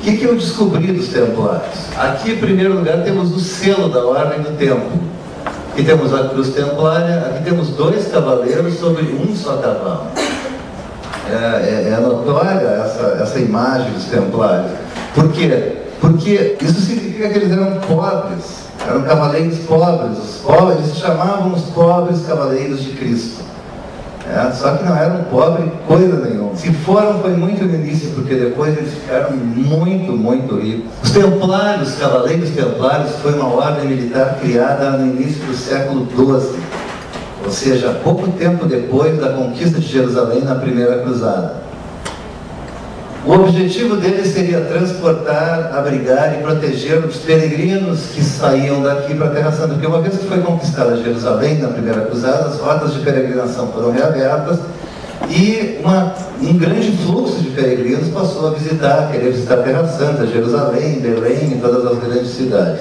O que eu descobri dos templários? Aqui, em primeiro lugar, temos o selo da Ordem do Templo. Aqui temos a cruz templária, aqui temos 2 cavaleiros sobre um só cavalo. É notória essa imagem dos templários. Por quê? Porque isso significa que eles eram pobres, eram cavaleiros pobres. Os pobres, eles se chamavam os pobres cavaleiros de Cristo. Só que não eram pobres coisa nenhuma. Se foram, foi muito no início, porque depois eles ficaram muito, muito ricos. Os templários, os cavaleiros templários, foi uma ordem militar criada no início do século XII. Ou seja, pouco tempo depois da conquista de Jerusalém na Primeira Cruzada. O objetivo deles seria transportar, abrigar e proteger os peregrinos que saíam daqui para a Terra Santa. Porque uma vez que foi conquistada Jerusalém na Primeira Cruzada, as rotas de peregrinação foram reabertas e um grande fluxo de peregrinos passou a querer visitar a Terra Santa, Jerusalém, Belém e todas as grandes cidades.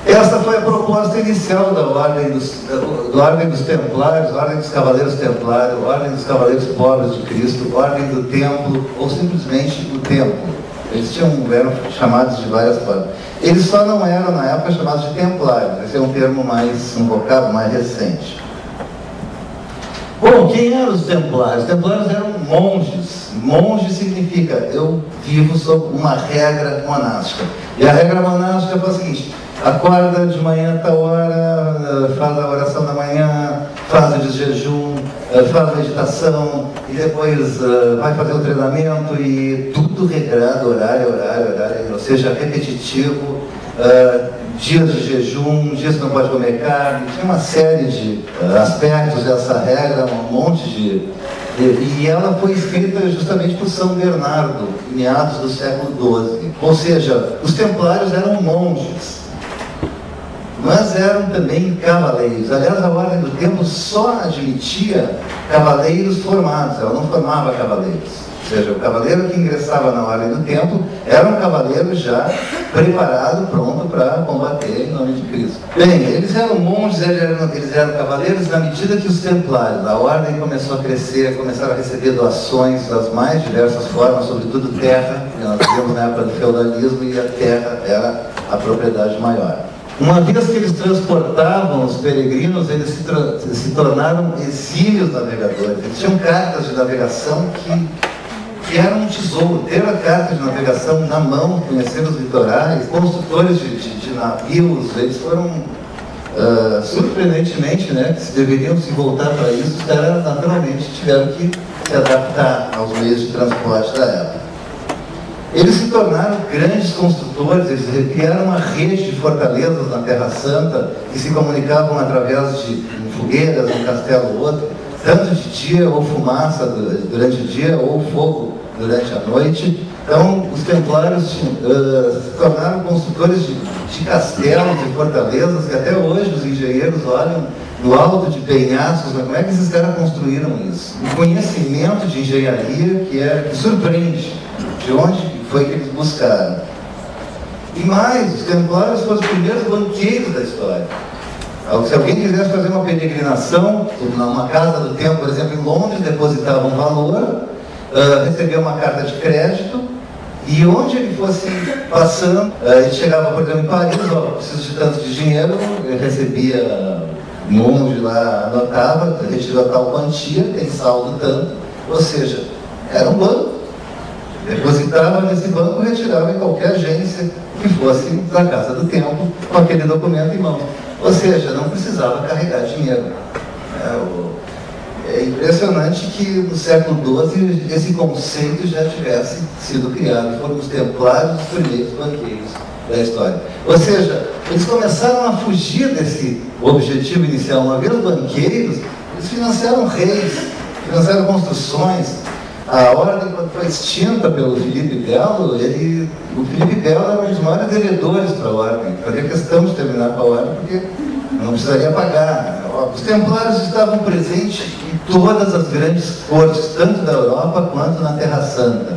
Essa foi a proposta inicial da Ordem dos Templários, Ordem dos Cavaleiros Templários, Ordem dos Cavaleiros Pobres de Cristo, Ordem do Templo, ou simplesmente o Templo. Eles eram chamados de várias formas. Eles só não eram, na época, chamados de Templários. Esse é um termo um vocábulo mais recente. Bom, quem eram os Templários? Os Templários eram monges. Monge significa, eu vivo sob uma regra monástica. E a regra monástica foi a seguinte: acorda de manhã a tal hora, faz a oração da manhã, faz o jejum, faz a meditação e depois vai fazer o treinamento e tudo regrado, horário, ou seja, repetitivo, dias de jejum, dias que não pode comer carne. Tinha uma série de aspectos dessa regra, um monte de... E ela foi escrita justamente por São Bernardo, em meados do século XII. Ou seja, os templários eram monges, mas eram também cavaleiros. Aliás, a Ordem do Templo só admitia cavaleiros formados, ela não formava cavaleiros. Ou seja, o cavaleiro que ingressava na Ordem do Templo era um cavaleiro já preparado, pronto para combater em nome de Cristo. Bem, eles eram monges, eles eram cavaleiros na medida que os templários, a Ordem começou a crescer, começaram a receber doações das mais diversas formas, sobretudo terra, que nós vivemos na época do feudalismo e a terra era a propriedade maior. Uma vez que eles transportavam os peregrinos, eles se tornaram exímios navegadores. Eles tinham cartas de navegação que eram um tesouro. Ter a carta de navegação na mão, conhecer os litorais, construtores de navios, eles foram, surpreendentemente, né, que se deveriam se voltar para isso, os caras naturalmente tiveram que se adaptar aos meios de transporte da época. Eles se tornaram grandes construtores, eles criaram uma rede de fortalezas na Terra Santa que se comunicavam através de fogueiras, um castelo ou outro, tanto de dia ou fumaça durante o dia ou fogo durante a noite. Então, os templários se tornaram construtores de castelos e fortalezas que até hoje os engenheiros olham no alto de penhascos, mas como é que esses caras construíram isso? Um conhecimento de engenharia que surpreende. De onde foi que eles buscaram? E mais, os templários foram os primeiros banqueiros da história. Se alguém quisesse fazer uma peregrinação, numa casa do templo, por exemplo, em Londres, depositava um valor, recebia uma carta de crédito, e onde ele fosse passando, ele chegava, por exemplo, em Paris, preciso de tanto de dinheiro, ele recebia, um monge lá anotava, retirou tal quantia, tem saldo tanto, ou seja, era um banco. Depositava nesse banco e retirava em qualquer agência que fosse da casa do templo com aquele documento em mão. Ou seja, não precisava carregar dinheiro. É impressionante que no século XII esse conceito já tivesse sido criado. Foram os templários os primeiros banqueiros da história. Ou seja, eles começaram a fugir desse objetivo inicial. Uma vez banqueiros, eles financiaram reis, financiaram construções. A ordem, quando foi extinta pelo Filipe Belo, o Filipe Belo era um dos maiores devedores para a ordem. Fazia questão de terminar com a ordem, porque não precisaria pagar. Os templários estavam presentes em todas as grandes cortes, tanto da Europa quanto na Terra Santa.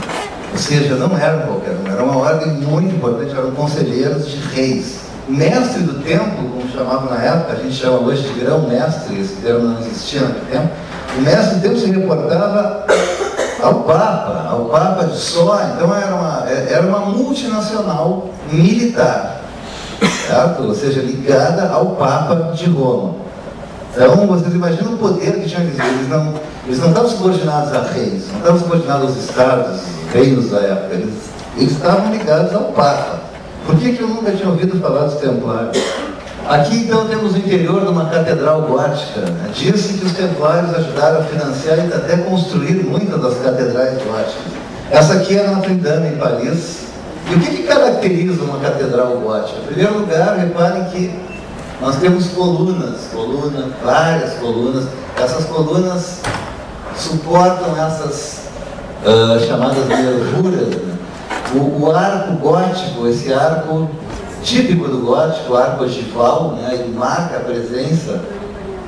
Ou seja, não eram qualquer um, era uma ordem muito importante, eram conselheiros de reis. O mestre do templo, como chamavam na época, a gente chama hoje de grão-mestre, esse termo não existia naquele tempo. O mestre do templo se reportava ao Papa de só. Então era uma multinacional militar, certo? Ou seja, ligada ao Papa de Roma. Então, vocês imaginam o poder que tinham eles não estavam subordinados a reis, não estavam subordinados aos estados, reinos da época, eles estavam ligados ao Papa. Por que eu nunca tinha ouvido falar dos templários? Aqui, então, temos o interior de uma catedral gótica. Diz-se que os templários ajudaram a financiar e até construir muitas das catedrais góticas. Essa aqui é a Notre Dame, em Paris. E o que caracteriza uma catedral gótica? Em primeiro lugar, reparem que nós temos várias colunas. Essas colunas suportam essas chamadas nervuras, né? O arco gótico, esse arco típico do gótico, o arco ogival, né? Ele marca a presença,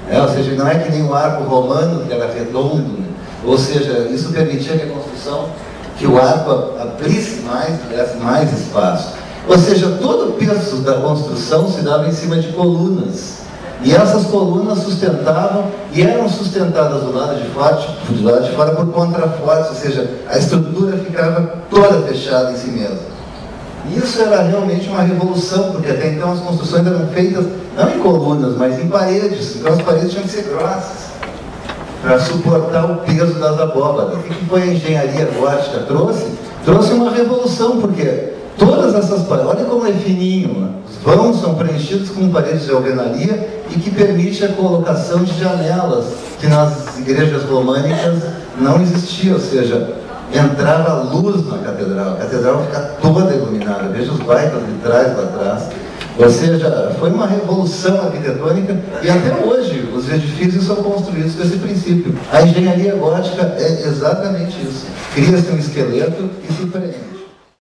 né? Ou seja, não é que nem o arco romano, que era redondo, né? Ou seja, isso permitia que a construção, que o arco abrisse mais, tivesse mais espaço. Ou seja, todo o peso da construção se dava em cima de colunas. E essas colunas sustentavam, e eram sustentadas do lado de fora por contrafortes, ou seja, a estrutura ficava toda fechada em si mesma. Isso era realmente uma revolução, porque até então as construções eram feitas não em colunas, mas em paredes. Então as paredes tinham que ser grossas, para suportar o peso das abóbadas. O que foi a engenharia gótica trouxe? Trouxe uma revolução, porque todas essas paredes, olha como é fininho, né? Os vãos são preenchidos com paredes de alvenaria e que permite a colocação de janelas, que nas igrejas românicas não existia, ou seja, entrava luz na catedral, a catedral fica toda iluminada, veja os baitas vitrais lá atrás. Ou seja, foi uma revolução arquitetônica e até hoje os edifícios são construídos com esse princípio. A engenharia gótica é exatamente isso. Cria-se um esqueleto e se prende.